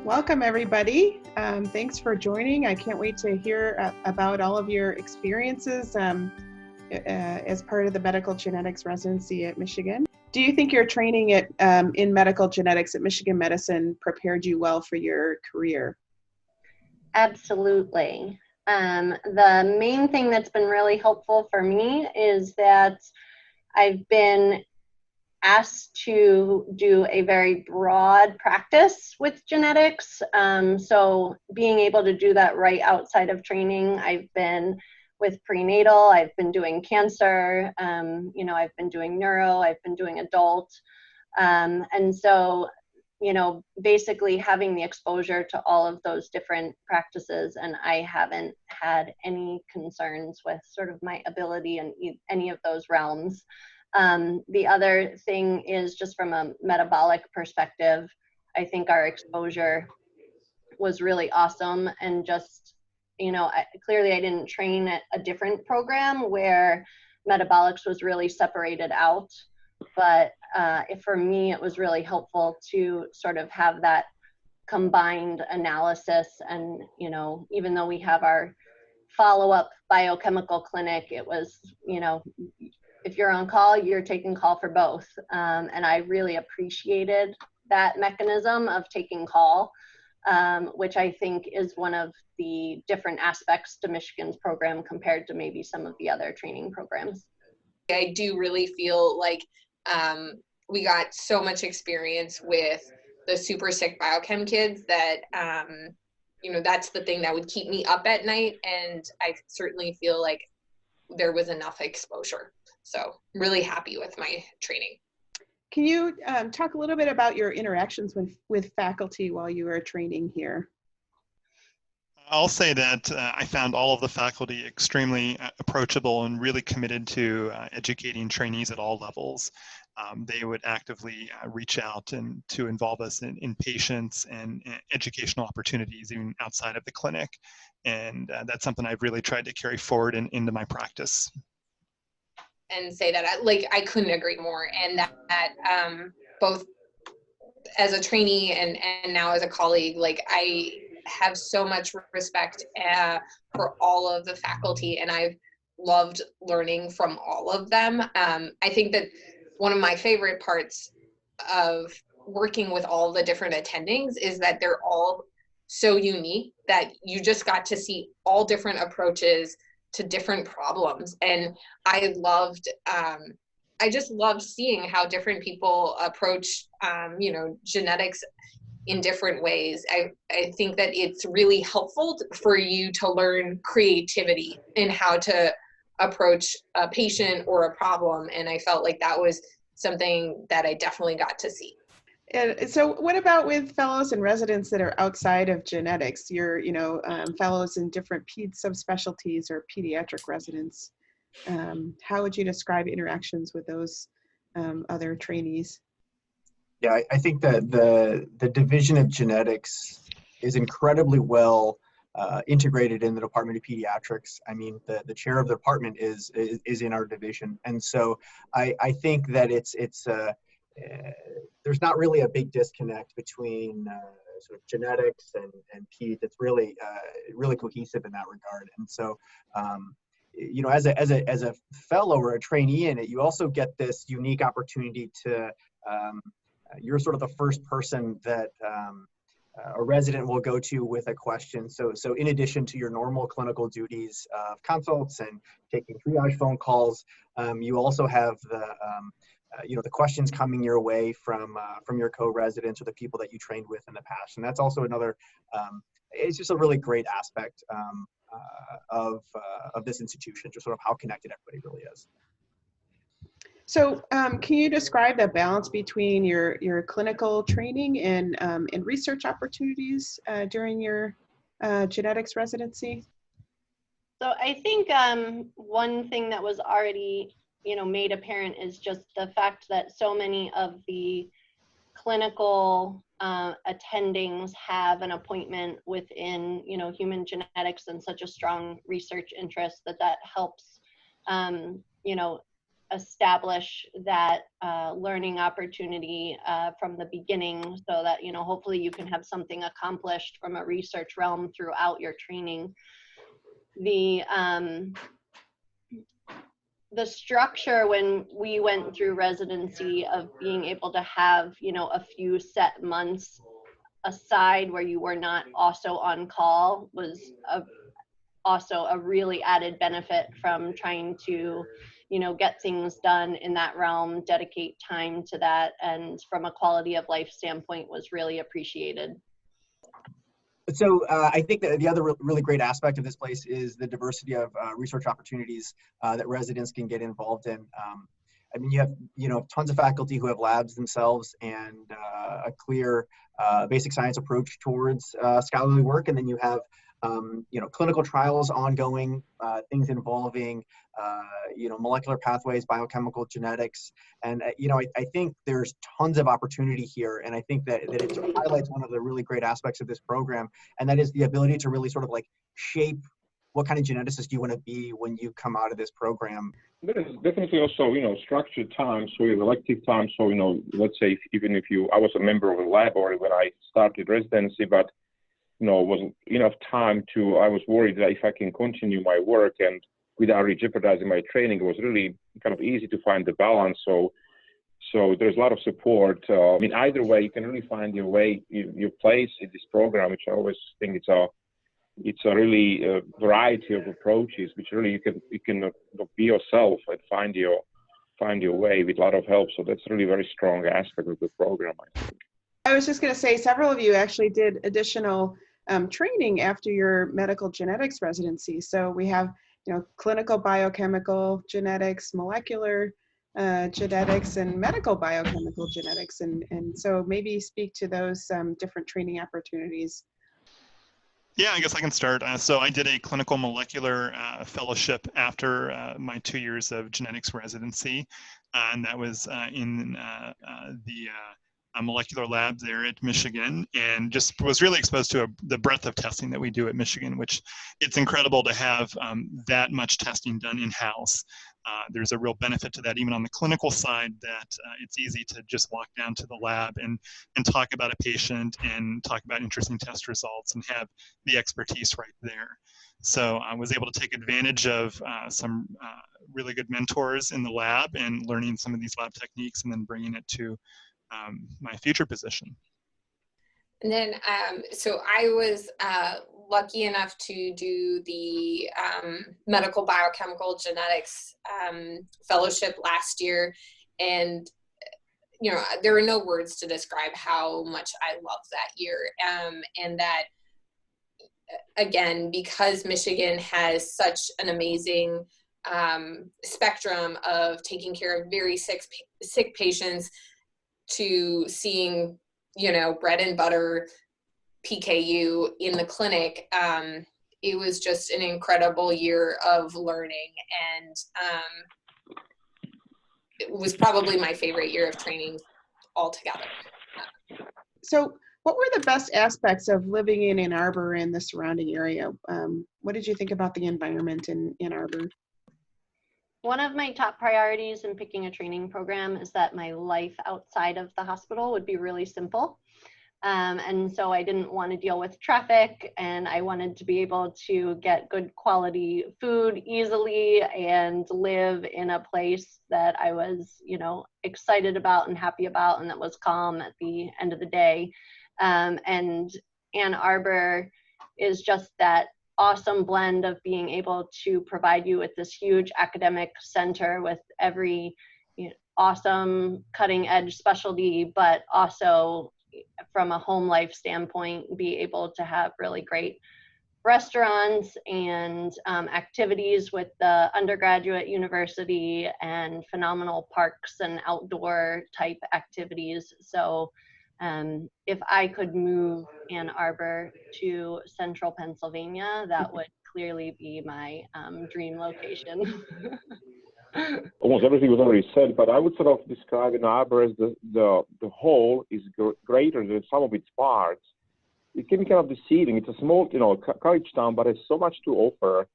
Welcome, everybody. Thanks for joining. I can't wait to hear about all of your experiences as part of the medical genetics residency at Michigan. Do you think your training in medical genetics at Michigan Medicine prepared you well for your career? Absolutely. The main thing that's been really helpful for me is that I've been asked to do a very broad practice with genetics. So being able to do that right outside of training, I've been with prenatal, I've been doing cancer, I've been doing neuro, I've been doing adult. And so, basically having the exposure to all of those different practices, and I haven't had any concerns with sort of my ability in any of those realms. The other thing is just from a metabolic perspective, I think our exposure was really awesome. And just, clearly I didn't train at a different program where metabolics was really separated out. But for me, it was really helpful to sort of have that combined analysis. And, even though we have our follow-up biochemical clinic, it was, if you're on call, you're taking call for both. And I really appreciated that mechanism of taking call, which I think is one of the different aspects to Michigan's program compared to maybe some of the other training programs. I do really feel like we got so much experience with the super sick biochem kids that, that's the thing that would keep me up at night. And I certainly feel like there was enough exposure. So really happy with my training. Can you talk a little bit about your interactions with faculty while you were training here? I'll say that I found all of the faculty extremely approachable and really committed to educating trainees at all levels. They would actively reach out and to involve us in patients and educational opportunities even outside of the clinic. And that's something I've really tried to carry forward into my practice. And say that I couldn't agree more. And that both as a trainee and now as a colleague, I have so much respect for all of the faculty, and I've loved learning from all of them. I think that one of my favorite parts of working with all the different attendings is that they're all so unique that you just got to see all different approaches to different problems. And I just loved seeing how different people approach, genetics in different ways. I think that it's really helpful for you to learn creativity in how to approach a patient or a problem. And I felt like that was something that I definitely got to see. And so what about with fellows and residents that are outside of genetics? You're, fellows in different ped subspecialties or pediatric residents. How would you describe interactions with those other trainees? Yeah, I think that the division of genetics is incredibly well integrated in the Department of Pediatrics. I mean, the chair of the department is in our division, and so I think that there's not really a big disconnect between sort of genetics and peds. It's really cohesive in that regard. And so, as a fellow or a trainee in it, you also get this unique opportunity to you're sort of the first person that a resident will go to with a question. So in addition to your normal clinical duties of consults and taking triage phone calls, you also have the questions coming your way from your co-residents or the people that you trained with in the past. And that's also another, it's just a really great aspect of this institution, just sort of how connected everybody really is. So can you describe the balance between your clinical training and research opportunities during your genetics residency? So I think one thing that was already, made apparent is just the fact that so many of the clinical attendings have an appointment within, human genetics and such a strong research interest that helps, establish that learning opportunity from the beginning, so that, you know, hopefully you can have something accomplished from a research realm throughout your training. The structure when we went through residency of being able to have, you know, a few set months aside where you were not also on call was also a really added benefit from trying to, you know, get things done in that realm, dedicate time to that, and from a quality of life standpoint was really appreciated. So I think that the other really great aspect of this place is the diversity of research opportunities that residents can get involved in. I mean, you have, you know, tons of faculty who have labs themselves and a clear basic science approach towards scholarly work, and then you have you know, clinical trials ongoing, things involving, you know, molecular pathways, biochemical genetics. And, you know, I think there's tons of opportunity here. And I think that it highlights one of the really great aspects of this program. And that is the ability to really sort of like shape what kind of geneticist you want to be when you come out of this program. There is definitely also, you know, structured time. So you have elective time. So, you know, let's say I was a member of a laboratory when I started residency, but you know, wasn't enough time I was worried that if I can continue my work and without jeopardizing my training, it was really kind of easy to find the balance. So there's a lot of support. I mean, either way, you can really find your way, your place in this program, which I always think it's a really variety of approaches, which really you can be yourself and find your way with a lot of help. So that's really a very strong aspect of the program, I think. I was just going to say, several of you actually did additional training after your medical genetics residency. So we have, you know, clinical biochemical genetics, molecular genetics, and medical biochemical genetics. And so maybe speak to those different training opportunities. Yeah, I guess I can start. So I did a clinical molecular fellowship after my 2 years of genetics residency, and that was in the molecular lab there at Michigan, and just was really exposed to the breadth of testing that we do at Michigan, which it's incredible to have that much testing done in-house. There's a real benefit to that even on the clinical side, that it's easy to just walk down to the lab and talk about a patient and talk about interesting test results and have the expertise right there. So I was able to take advantage of some really good mentors in the lab and learning some of these lab techniques and then bringing it to my future position. And then, so I was lucky enough to do the medical biochemical genetics fellowship last year. And, you know, there are no words to describe how much I loved that year. And that, again, because Michigan has such an amazing spectrum of taking care of very sick patients, to seeing, you know, bread and butter PKU in the clinic, it was just an incredible year of learning, and it was probably my favorite year of training altogether. So what were the best aspects of living in Ann Arbor and the surrounding area? What did you think about the environment in Ann Arbor? One of my top priorities in picking a training program is that my life outside of the hospital would be really simple. And so I didn't want to deal with traffic, and I wanted to be able to get good quality food easily and live in a place that I was, you know, excited about and happy about, and that was calm at the end of the day. And Ann Arbor is just that awesome blend of being able to provide you with this huge academic center with every, you know, awesome cutting edge specialty, but also from a home life standpoint, be able to have really great restaurants and activities with the undergraduate university and phenomenal parks and outdoor type activities. So if I could move Ann Arbor to central Pennsylvania, that would clearly be my dream location. Almost everything was already said, but I would sort of describe Ann Arbor as the whole is greater than some of its parts. It can be kind of deceiving. It's a small, you know, college town, but it's so much to offer.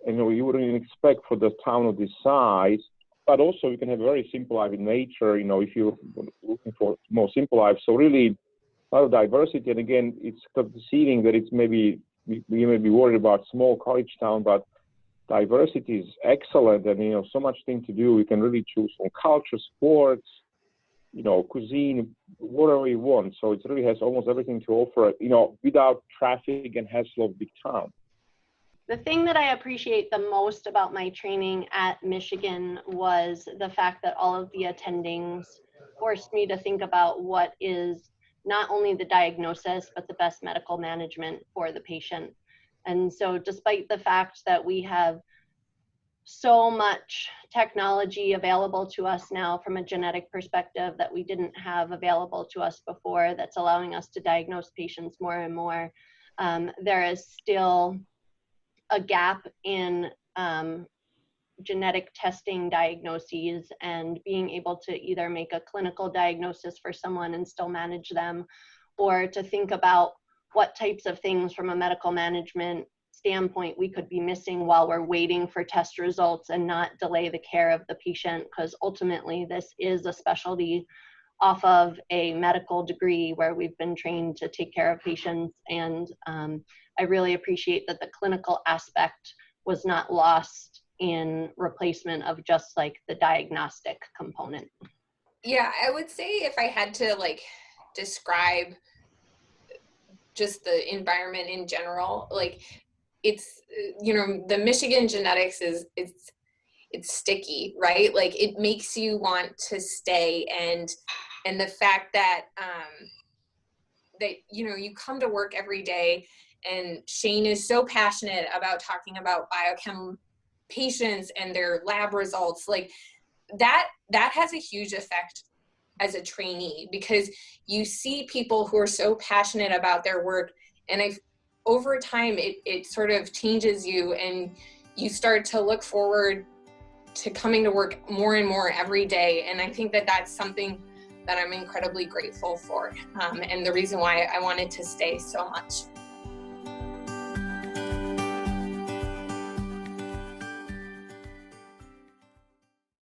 And, you know, you wouldn't even expect for the town of this size but also you can have a very simple life in nature, if you're looking for more simple life. So really a lot of diversity. And again, it's kind of deceiving that it's maybe, we may be worried about small college town, but diversity is excellent. And, so much thing to do. You can really choose from culture, sports, cuisine, whatever you want. So it really has almost everything to offer, without traffic and hassle of big town. The thing that I appreciate the most about my training at Michigan was the fact that all of the attendings forced me to think about what is not only the diagnosis, but the best medical management for the patient. And so despite the fact that we have so much technology available to us now from a genetic perspective that we didn't have available to us before, that's allowing us to diagnose patients more and more, there is still a gap in genetic testing diagnoses and being able to either make a clinical diagnosis for someone and still manage them, or to think about what types of things from a medical management standpoint we could be missing while we're waiting for test results and not delay the care of the patient, because ultimately this is a specialty off of a medical degree where we've been trained to take care of patients. And I really appreciate that the clinical aspect was not lost in replacement of just like the diagnostic component. Yeah, I would say if I had to describe just the environment in general, it's, the Michigan genetics it's sticky, right? It makes you want to stay, and the fact that that you come to work every day, and Shane is so passionate about talking about biochem patients and their lab results, that has a huge effect as a trainee, because you see people who are so passionate about their work, and over time it sort of changes you, and you start to look forward to coming to work more and more every day. And I think that that's something that I'm incredibly grateful for, and the reason why I wanted to stay so much.